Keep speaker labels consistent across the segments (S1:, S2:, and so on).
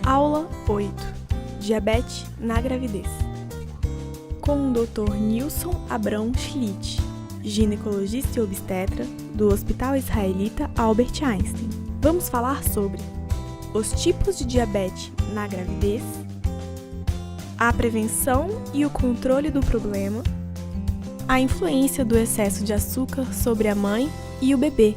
S1: Aula 8. Diabetes na gravidez. Com o Dr. Nilson Abrão Schlitt, ginecologista e obstetra do Hospital Israelita Albert Einstein. Vamos falar sobre os tipos de diabetes na gravidez, a prevenção e o controle do problema, a influência do excesso de açúcar sobre a mãe e o bebê.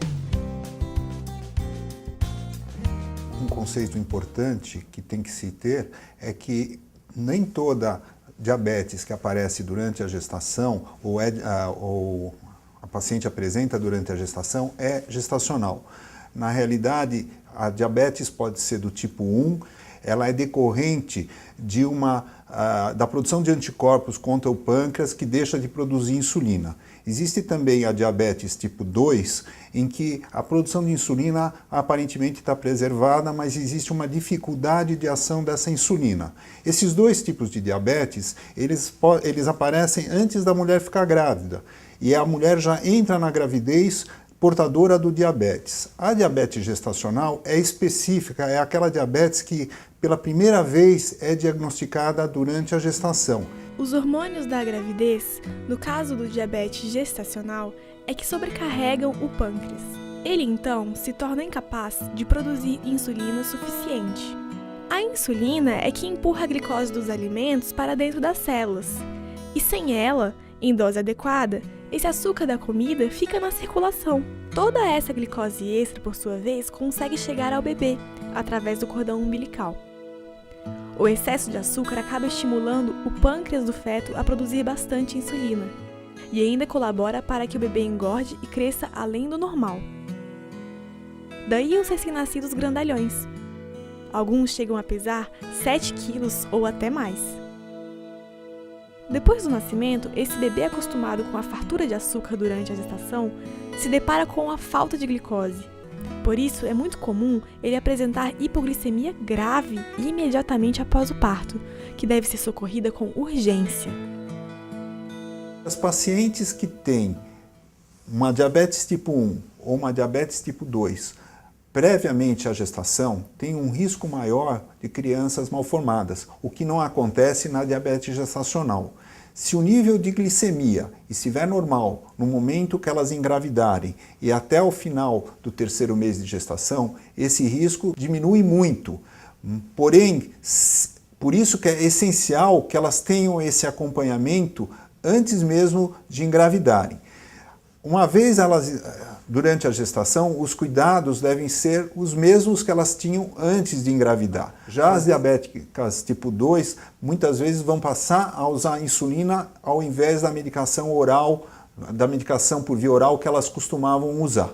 S2: Um conceito importante que tem que se ter é que nem toda diabetes que aparece durante a gestação ou a paciente apresenta durante a gestação é gestacional. Na realidade, a diabetes pode ser do tipo 1, ela é decorrente de da produção de anticorpos contra o pâncreas que deixa de produzir insulina. Existe também a diabetes tipo 2, em que a produção de insulina aparentemente está preservada, mas existe uma dificuldade de ação dessa insulina. Esses dois tipos de diabetes, eles aparecem antes da mulher ficar grávida, e a mulher já entra na gravidez portadora do diabetes. A diabetes gestacional é específica, é aquela diabetes que pela primeira vez é diagnosticada durante a gestação.
S1: Os hormônios da gravidez, no caso do diabetes gestacional, é que sobrecarregam o pâncreas. Ele então se torna incapaz de produzir insulina suficiente. A insulina é que empurra a glicose dos alimentos para dentro das células, e sem ela, em dose adequada, esse açúcar da comida fica na circulação. Toda essa glicose extra, por sua vez, consegue chegar ao bebê, através do cordão umbilical. O excesso de açúcar acaba estimulando o pâncreas do feto a produzir bastante insulina, e ainda colabora para que o bebê engorde e cresça além do normal. Daí os recém-nascidos grandalhões. Alguns chegam a pesar 7 quilos ou até mais. Depois do nascimento, esse bebê acostumado com a fartura de açúcar durante a gestação se depara com a falta de glicose. Por isso, é muito comum ele apresentar hipoglicemia grave imediatamente após o parto, que deve ser socorrida com urgência.
S2: As pacientes que têm uma diabetes tipo 1 ou uma diabetes tipo 2 previamente à gestação têm um risco maior de crianças malformadas, o que não acontece na diabetes gestacional. Se o nível de glicemia estiver normal no momento que elas engravidarem e até o final do 3º mês de gestação, esse risco diminui muito. Porém, por isso que é essencial que elas tenham esse acompanhamento antes mesmo de engravidarem. Uma vez durante a gestação, os cuidados devem ser os mesmos que elas tinham antes de engravidar. Já as diabéticas tipo 2, muitas vezes vão passar a usar insulina ao invés da medicação oral, da medicação por via oral que elas costumavam usar.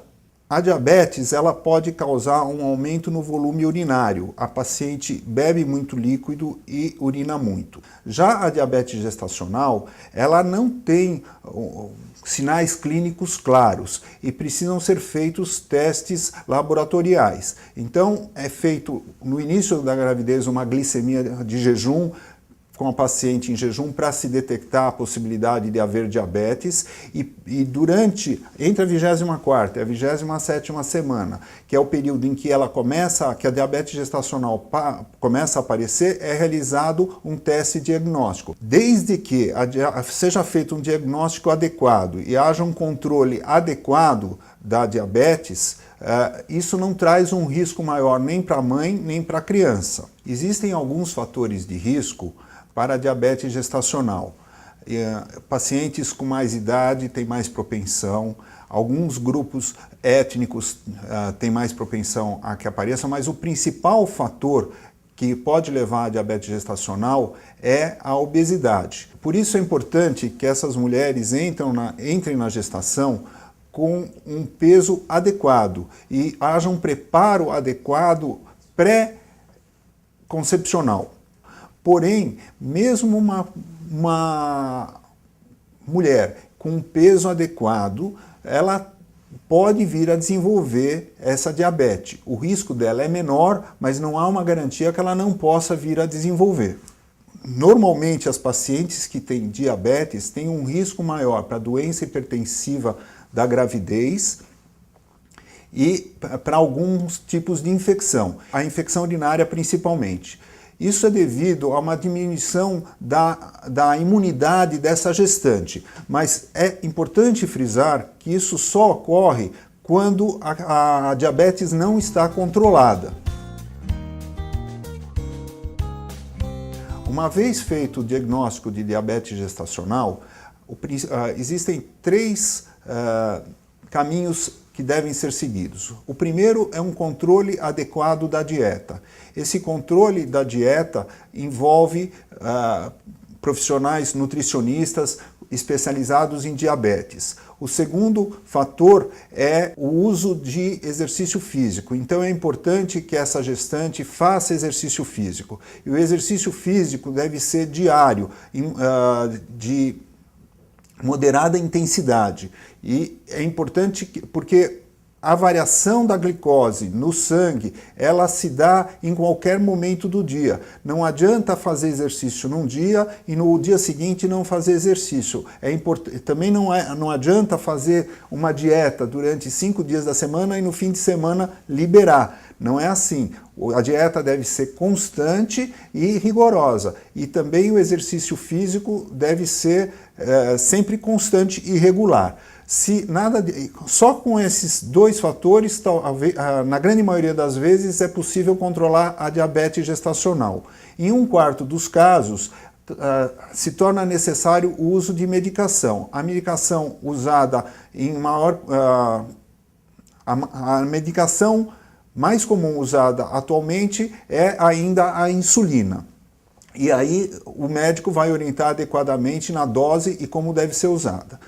S2: A diabetes, ela pode causar um aumento no volume urinário. A paciente bebe muito líquido e urina muito. Já a diabetes gestacional, ela não tem sinais clínicos claros e precisam ser feitos testes laboratoriais. Então, é feito no início da gravidez uma glicemia de jejum, com a paciente em jejum para se detectar a possibilidade de haver diabetes e entre a 24ª e a 27ª semana, que é o período em que que a diabetes gestacional começa a aparecer, é realizado um teste diagnóstico. Desde que seja feito um diagnóstico adequado e haja um controle adequado da diabetes, isso não traz um risco maior nem para a mãe nem para a criança. Existem alguns fatores de risco para a diabetes gestacional. Pacientes com mais idade têm mais propensão, alguns grupos étnicos têm mais propensão a que apareça, mas o principal fator que pode levar à diabetes gestacional é a obesidade. Por isso é importante que essas mulheres entrem na gestação com um peso adequado e haja um preparo adequado pré-concepcional. Porém, mesmo uma mulher com um peso adequado, ela pode vir a desenvolver essa diabetes. O risco dela é menor, mas não há uma garantia que ela não possa vir a desenvolver. Normalmente, as pacientes que têm diabetes têm um risco maior para doença hipertensiva da gravidez e para alguns tipos de infecção, a infecção urinária principalmente. Isso é devido a uma diminuição da imunidade dessa gestante, mas é importante frisar que isso só ocorre quando a diabetes não está controlada. Uma vez feito o diagnóstico de diabetes gestacional, existem três caminhos que devem ser seguidos. O primeiro é um controle adequado da dieta. Esse controle da dieta envolve profissionais nutricionistas especializados em diabetes. O segundo fator é o uso de exercício físico. Então é importante que essa gestante faça exercício físico. E o exercício físico deve ser diário, de moderada intensidade. E é importante porque a variação da glicose no sangue, ela se dá em qualquer momento do dia. Não adianta fazer exercício num dia e no dia seguinte não fazer exercício. Também não adianta fazer uma dieta durante 5 dias da semana e no fim de semana liberar. Não é assim. A dieta deve ser constante e rigorosa. E também o exercício físico deve ser sempre constante e regular. Só com esses dois fatores, na grande maioria das vezes, é possível controlar a diabetes gestacional. Em 1/4 dos casos, se torna necessário o uso de medicação. A medicação usada a medicação mais comum usada atualmente é ainda a insulina. E aí o médico vai orientar adequadamente na dose e como deve ser usada.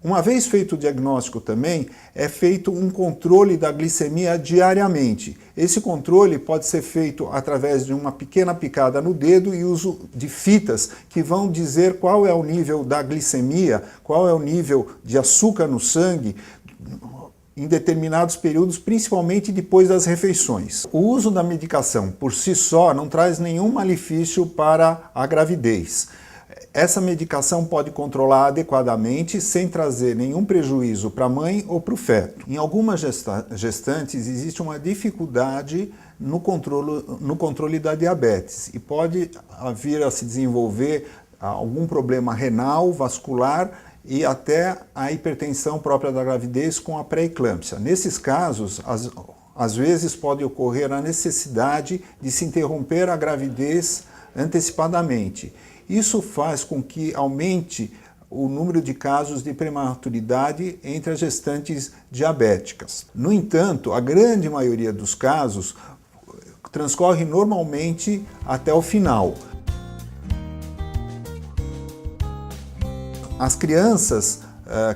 S2: Uma vez feito o diagnóstico também, é feito um controle da glicemia diariamente. Esse controle pode ser feito através de uma pequena picada no dedo e uso de fitas que vão dizer qual é o nível da glicemia, qual é o nível de açúcar no sangue, em determinados períodos, principalmente depois das refeições. O uso da medicação por si só não traz nenhum malefício para a gravidez. Essa medicação pode controlar adequadamente sem trazer nenhum prejuízo para a mãe ou para o feto. Em algumas gestantes existe uma dificuldade no controle da diabetes e pode vir a se desenvolver algum problema renal, vascular e até a hipertensão própria da gravidez com a pré-eclâmpsia. Nesses casos, às vezes pode ocorrer a necessidade de se interromper a gravidez antecipadamente. Isso faz com que aumente o número de casos de prematuridade entre as gestantes diabéticas. No entanto, a grande maioria dos casos transcorre normalmente até o final. As crianças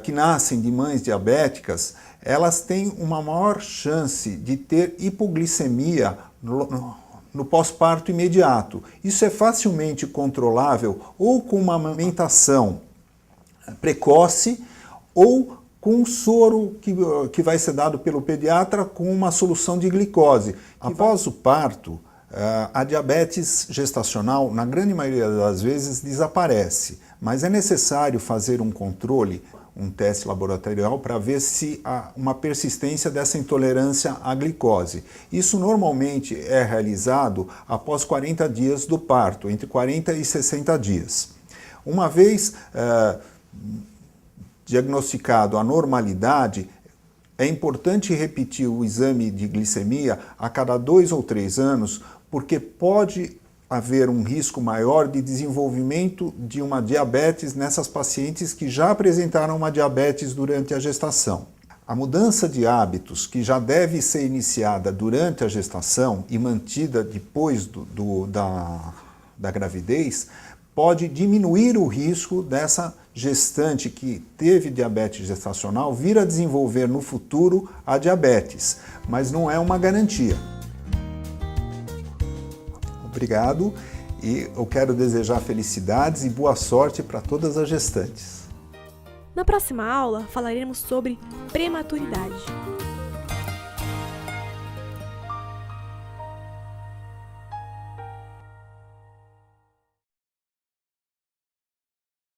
S2: que nascem de mães diabéticas, elas têm uma maior chance de ter hipoglicemia no pós-parto imediato. Isso é facilmente controlável ou com uma amamentação precoce ou com um soro que vai ser dado pelo pediatra com uma solução de glicose. Após o parto, a diabetes gestacional, na grande maioria das vezes, desaparece, mas é necessário fazer um controle, um teste laboratorial para ver se há uma persistência dessa intolerância à glicose. Isso normalmente é realizado após 40 dias do parto, entre 40 e 60 dias. Uma vez diagnosticado a normalidade, é importante repetir o exame de glicemia a cada 2 ou 3 anos, porque pode haver um risco maior de desenvolvimento de uma diabetes nessas pacientes que já apresentaram uma diabetes durante a gestação. A mudança de hábitos, que já deve ser iniciada durante a gestação e mantida depois da gravidez, pode diminuir o risco dessa gestante que teve diabetes gestacional vir a desenvolver no futuro a diabetes, mas não é uma garantia. Obrigado e eu quero desejar felicidades e boa sorte para todas as gestantes.
S1: Na próxima aula falaremos sobre prematuridade.